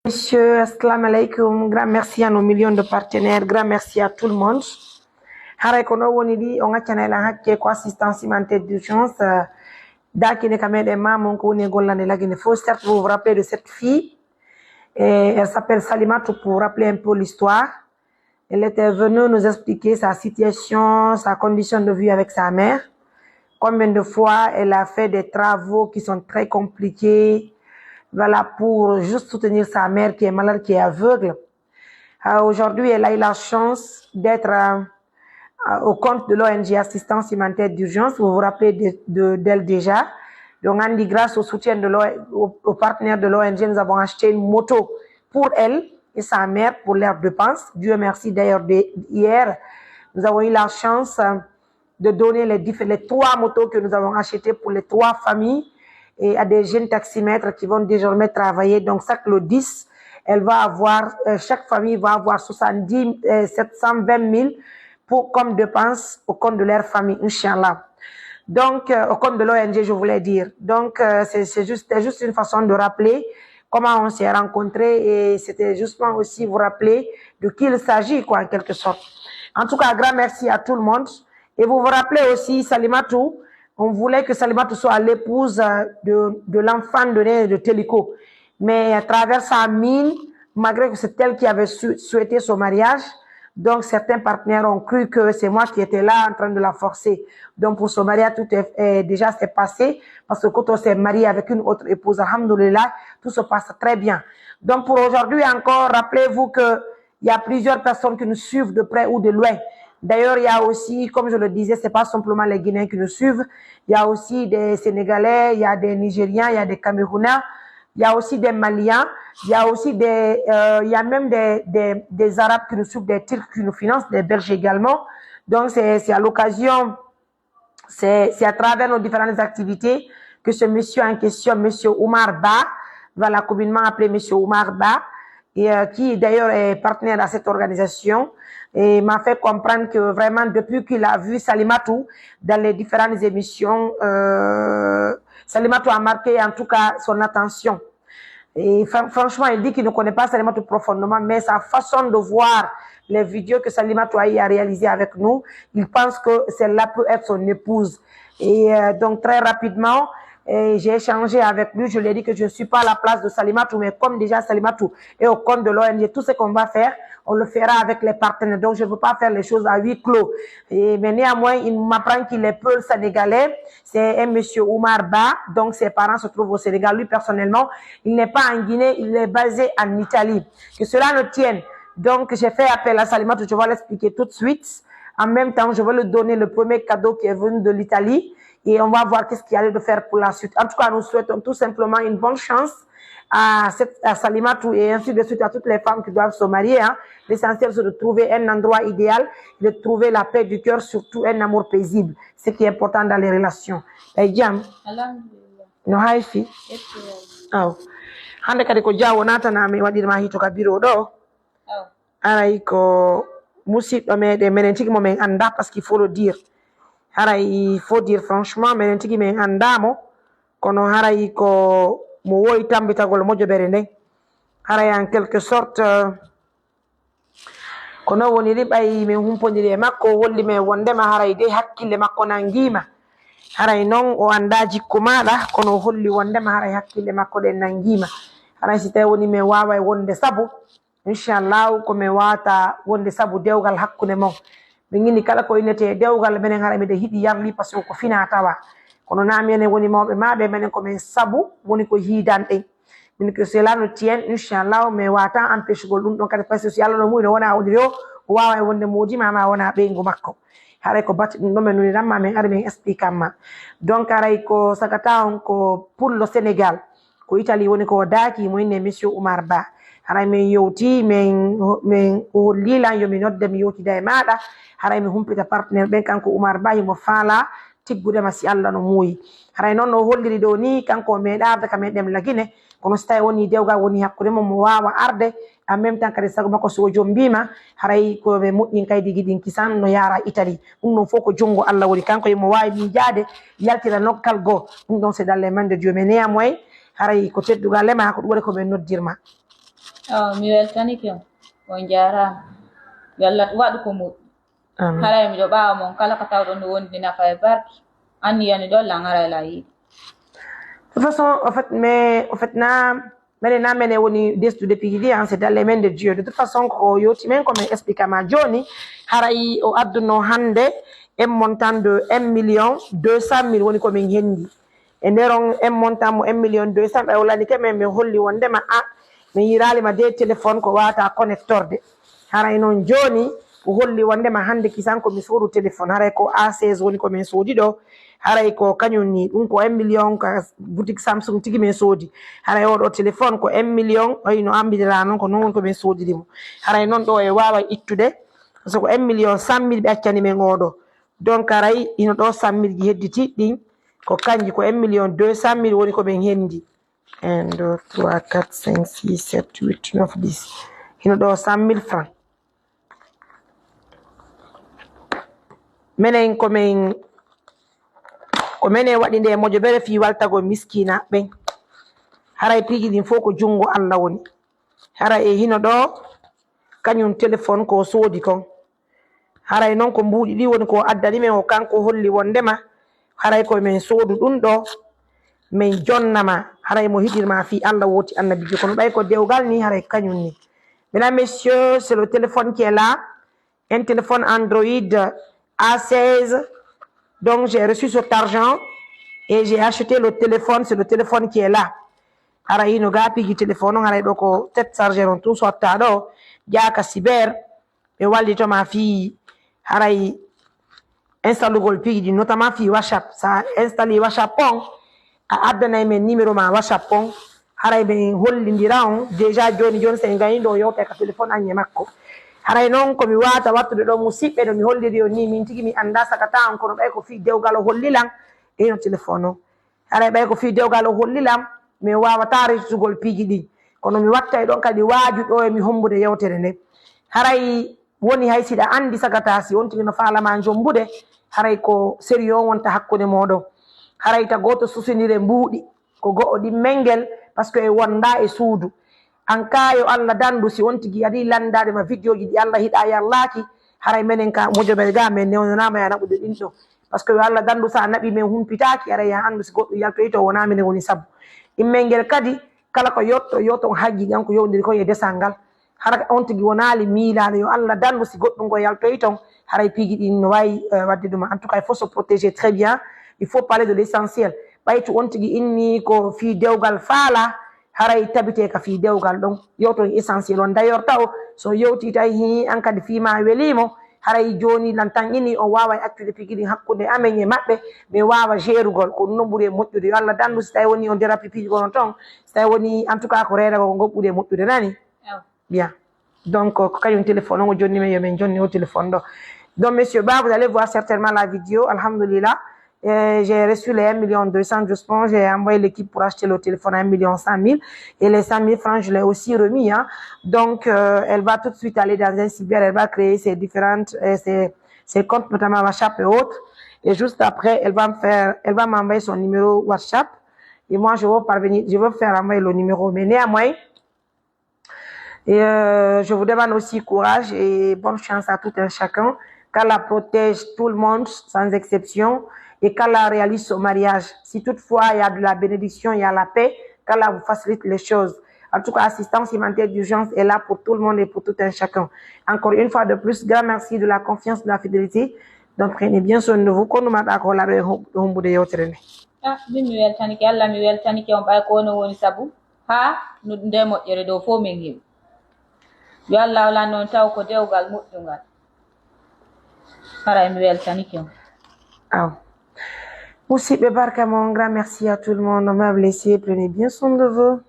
Monsieur, assalamu alaikum. Grand merci à nos millions de partenaires. Grand merci à tout le monde. Haray kono woni di on accana la hakke ko assistance humanitaire d'urgence. Daki ne kamede mamon ko woni gollande lagine faut certes vous vous rappelez de cette fille. Elle s'appelle Salimatou pour rappeler un peu l'histoire. Elle était venue nous expliquer sa situation, sa condition de vie avec sa mère. Combien de fois elle a fait des travaux qui sont très compliqués. Voilà, pour juste soutenir sa mère qui est malade, qui est aveugle. Aujourd'hui, elle a eu la chance d'être au compte de l'ONG Assistance Humanitaire d'Urgence. Vous vous rappelez d'elle déjà. Donc, Andy, grâce au soutien de aux partenaires de l'ONG, nous avons acheté une moto pour elle et sa mère pour leurs dépenses. Dieu merci, d'ailleurs, hier, nous avons eu la chance de donner les 3 motos que nous avons achetées pour les 3 familles et à des jeunes taximètres qui vont désormais travailler. Donc, le 10, elle va avoir, chaque famille va avoir 720 000 comme dépenses au compte de leur famille, Inch'Allah. Donc, au compte de l'ONG, je voulais dire. Donc, c'était juste une façon de rappeler comment on s'est rencontrés et c'était justement aussi vous rappeler de qui il s'agit, quoi, en quelque sorte. En tout cas, grand merci à tout le monde. Et vous vous rappelez aussi, Salimatou, on voulait que Salimatou soit l'épouse de l'enfant de Téliko. Mais à travers sa mine, malgré que c'est elle qui avait souhaité son mariage, donc certains partenaires ont cru que c'est moi qui étais là en train de la forcer. Donc pour son mariage, tout déjà s'est passé, parce que quand on s'est marié avec une autre épouse, alhamdoulilah, tout se passe très bien. Donc pour aujourd'hui encore, rappelez-vous qu'il y a plusieurs personnes qui nous suivent de près ou de loin. D'ailleurs, il y a aussi, comme je le disais, c'est pas simplement les Guinéens qui nous suivent. Il y a aussi des Sénégalais, il y a des Nigériens, il y a des Camerounais, il y a aussi des Maliens, il y a aussi il y a même des Arabes qui nous suivent, des Turcs qui nous financent, des Belges également. Donc, c'est à l'occasion, c'est à travers nos différentes activités que ce monsieur en question, monsieur Oumar Ba, voilà, communément appelé monsieur Oumar Ba, et qui d'ailleurs est partenaire à cette organisation, et m'a fait comprendre que vraiment depuis qu'il a vu Salimatou dans les différentes émissions, Salimatou a marqué en tout cas son attention. Et franchement, il dit qu'il ne connaît pas Salimatou profondément, mais sa façon de voir les vidéos que Salimatou a réalisées avec nous, il pense que celle-là peut être son épouse. Et donc très rapidement, j'ai échangé avec lui, je lui ai dit que je ne suis pas à la place de Salimatou, mais comme déjà Salimatou est au compte de l'ONG, tout ce qu'on va faire, on le fera avec les partenaires. Donc je ne veux pas faire les choses à huis clos. Mais néanmoins, il m'apprend qu'il est peu sénégalais. C'est un monsieur Oumar Ba, donc ses parents se trouvent au Sénégal. Lui, personnellement, il n'est pas en Guinée, il est basé en Italie. Que cela ne tienne. Donc j'ai fait appel à Salimatou, je vais l'expliquer tout de suite. En même temps, je vais lui donner le premier cadeau qui est venu de l'Italie. Et on va voir qu'est-ce qu'il y a de faire pour la suite. En tout cas, nous souhaitons tout simplement une bonne chance à Salimatou et ainsi de suite à toutes les femmes qui doivent se marier. Hein. L'essentiel, c'est de trouver un endroit idéal, de trouver la paix du cœur, surtout un amour paisible. Ce qui est important dans les relations. Et jam. No haifi. Oh. Hande kadi ko jawo natana mi waɗirma hito ka biro ɗo. Aray ko musidɗo meɗen minen tigi momin anda parce qu'il faut le dire. Haray il faut dire franchement minen tigi min andamo kono haray ko mo woyi tambitagol mojobere nden haray en quelque sorte kono woniri ɓay min humpodiri e makko wolli men wondema haray de hakkille makko nangima haray noon o anda jikku maɗa kono holli wondema haray hakkille makko ɗen nangima haray si tawi woni min wawa wonde saabu inchallahu komin wawata wonde saabu dewgal hakkude mon min gindi kala ko innete dewgal minen haray miɗen hiiɗi yarli par ce que ko fina tawa kono nami enen woni mawɓe maɓe minen komin saabu woni ko hiidanɗen min que cela ne tient inchallah mais wata empêchegol ɗum ɗon kadi par ce que si Allah no muyi no wona awdiri o wawa e wonde moodima ma wona ɓeygu makko haray ko batti ɗum ɗon min nuniranma min ari min expliquanma donc haray ko sagata on ko pour le Sénégal ko Italie woni ko daaki mo inne monsieur Oumar Ba haray min yewti min hollilan yomi nodde mi yewtida e maɗa haray mi humpita partenaire ɓen kanko Oumar Ba himo faala tiggudema si Allah no muuyi haray noon no holliri ɗo ni kanko o meeɗa arde ka meɗen lagine kono so tawi woni dewgal woni hakkude mum mo wawa arde en même temps kadi sago makko so jom mbima haray koɓe moƴƴin kaydi giɗin kisan no yaara Italie ɗum ɗon fof ko junggo Allah woni kanko yomo wawi miijade yaltira nokkal goo ɗum ɗon c'est dans les mains de Dieu mais néanmoins haray ko teddugal ema ko ɗum waɗi koɓe noddirma mi weltanike on on jarama yalla waɗu ko muɗum haray miɗo ɓawa mon kala ko tawɗon no wondi nafa e barki anni yani ɗo langara la yiɗi. De toute façon, en fait, mene woni destude pigi hein, c'est dans les mains de Dieu. De toute façon, ko yoti men comme explique ma Johnny, haray o adduno hande un montant de 1 200 000 woni ko min hendi. E nderon un montant mo 1 200 000 ɓe wolani ke men mi holli wondema mi yirali ma de téléphone ko wata connectorde. Haray noon joni ko holli wondema hande kisan ko mi sodu téléphone haray ko A16 woni ko min sodi ɗo. Haray ko kañum ni ɗum ko 1 million ka boutique Samsung tigi min soodi haray oɗo téléphone ko 1 million no ambidira noon ko noon woni ko min soodiri mo haray noon ɗo e wawa ittude so ko 1 100 000 ɓe accani men oɗo donc haray ino ɗo 100 000 ji hedditi ɗin ko kanji ko 1 200 000 woni ko min hendi 1 2 3 4 5 6 7 8 9 10 ino ɗo 100 000 francs minen komin ko mene waɗi nde mojo bere fi waltago miskina ɓen haray piiji ɗin fof ko jungo Allah woni haray e hino ɗo kañum téléphone ko soodi kon haray noon ko mbuuɗi ɗi woni ko addani men o kanko holli wondema haray ko min soodu ɗum ɗo min jonnama haray mo hiɗirma fi Allah woti annabijo kono ɓay ko dewgal ni haray kañum ni. Mesdames, messieurs, c'est le téléphone qui est là, un téléphone Android A16. Donc, j'ai reçu cet argent et j'ai acheté le téléphone. C'est le téléphone qui est là. Haray no gapi du téléphone, haray do ko tête chargeur on tout soit tado, jaka cyber, et waldi to ma fille, haray installe gol pigi notamment fi WhatsApp, ça installe WhatsApp pon, a addana men numéro ma WhatsApp pon, haray ben hollindira on, déjà joni c'est ngayi do yote ka téléphone anye makko. Haray noon komi wata wattude ɗo musidɓe ɗo mi holliri on ni min tigi mi anda sagata on kono ɓay ko fi dewgal o hollilam eno téléphone o haray ɓay ko fi dewgal o hollilam mi wawata resutugol piiji ɗin kono mi watta e ɗon kadi waaju ɗo e mi hombude yewtere nde haray woni hay siɗa andi sagata si on tigi no falama jombude haray ko sérieux on wonta hakkude moɗon haray ta goto susodire mbuuɗi ko go'o ɗin menguel par ce que e wonda e suudu an kayo Allah dandu si on tigi adi landade ma vidéo ji ɗi Allah hiɗa yallaki haray menen ka mojoɓe ga men newnanama ya naɓude ɗin ɗo par ce que yo Allah dandu sa naɓi men humpitaki aray ya andu si goɗɗo yaltoyi to wona minen woni sabu immel ngel kadi kala ko yotto on hajji ɗan ko yowdiri ko e desal ngal hara on tigi wonali miilano yo Allah dandu si goɗɗum ngo yaltoyi ton haray piiji ɗin no wawi wadde ɗum en tout cas il faut se protéger très bien il faut parler de l'essentiel ɓaytu on tigi inni ko fi dewgal faala haray tabite ka fi dewgal ɗon yewton essentiel on d'ailleurs taw so yewti tawi hi an kadi fima welimo haray joni lantan ini on wawa accude pigiɗi hakkude amen e maɓɓe mi wawa gérugol ko ɗum noon ɓuuri e moƴƴude yo Allah dandu so tawi woni on dérapi piiji gonon ton so tawi woni en tout cas ko reedago ko ɓuuri e moƴƴude nani bien donc ko kañum téléphone on o jonni men yomin jonni o téléphone ɗo donc monsieur Ba vous allez voir certainement la vidéo alhamdulillah. J'ai reçu les 1 200 000 justement, j'ai envoyé l'équipe pour acheter le téléphone à 1 100 000 et les 100 000 francs je l'ai aussi remis hein. Donc elle va tout de suite aller dans un cyber, elle va créer ses différentes ses comptes notamment WhatsApp et autres et juste après elle va m'envoyer son numéro WhatsApp et moi je veux faire envoyer le numéro mais néanmoins et je vous demande aussi courage et bonne chance à tout un chacun qu'Allah protège tout le monde sans exception et qu'Allah réalise son mariage. Si toutefois il y a de la bénédiction, il y a la paix, qu'Allah vous facilite les choses. En tout cas, assistance humanitaire d'urgence est là pour tout le monde et pour tout un chacun. Encore une fois de plus, grand merci de la confiance, de la fidélité. Donc prenez bien soin de vous. Quand nous m'attendons à la min mi weltanike Allah mi weltanike on ɓay ko no woni sabu ha no nde moƴƴere dow fof min heewi yo Allah wala noon taw ko dewgal moƴƴungal haray mi weltanike on Musidɓe barka mon, grand merci à tout le monde. On m'a blessé, prenez bien soin de vous.